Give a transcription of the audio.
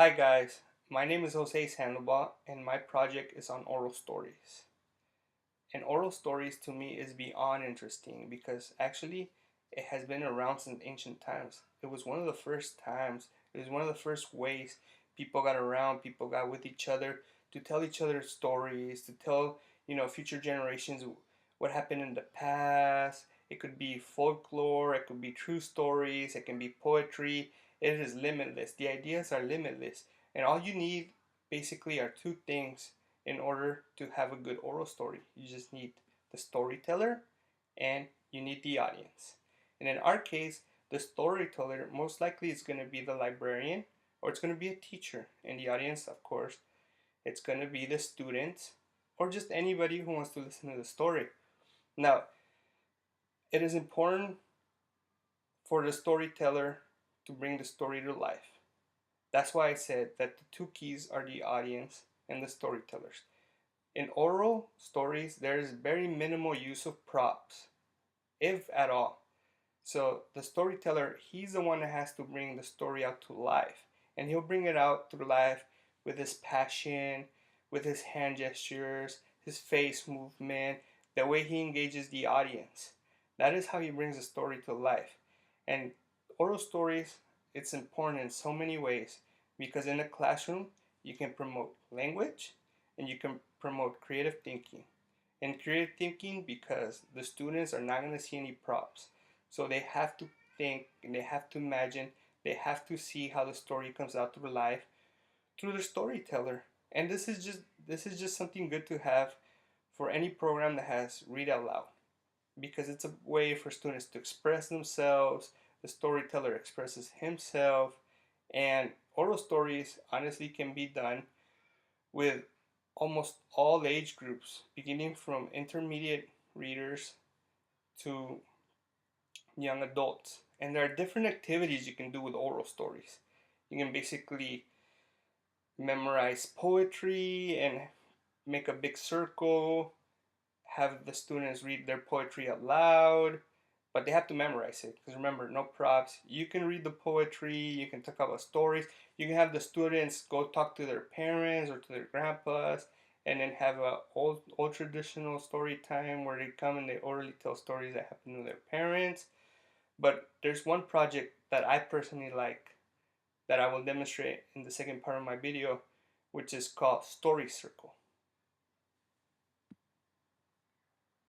Hi guys, my name is Jose Sandoval and my project is on oral stories. And oral stories to me is beyond interesting because actually it has been around since ancient times. It was one of the first times, it was one of the first ways people got around, people got with each other to tell each other stories, to tell, future generations what happened in the past. It could be folklore, it could be true stories, it can be poetry. It is limitless. The ideas are limitless. And all you need basically are two things in order to have a good oral story. You just need the storyteller and you need the audience. And in our case, the storyteller most likely is going to be the librarian or it's going to be a teacher. And the audience, of course, it's going to be the students or just anybody who wants to listen to the story. Now, it is important for the storyteller to bring the story to life. That's why I said that the two keys are the audience and the storytellers. In oral stories, there is very minimal use of props, if at all. So the storyteller, he's the one that has to bring the story out to life. And he'll bring it out to life with his passion, with his hand gestures, his face movement, the way he engages the audience. That is how he brings the story to life. And oral stories, it's important in so many ways because in a classroom, you can promote language and you can promote creative thinking. And creative thinking because the students are not going to see any props. So they have to think and they have to imagine, they have to see how the story comes out to life through the storyteller. And this is just something good to have for any program that has read out loud because it's a way for students to express themselves. The storyteller expresses himself, and oral stories honestly can be done with almost all age groups, beginning from intermediate readers to young adults. And there are different activities you can do with oral stories. You can basically memorize poetry and make a big circle, have the students read their poetry out loud, but they have to memorize it because remember, no props. You can read the poetry, you can talk about stories, you can have the students go talk to their parents or to their grandpas, and then have a old traditional story time where they come and they orally tell stories that happened to their parents. But there's one project that I personally like that I will demonstrate in the second part of my video, which is called Story Circle.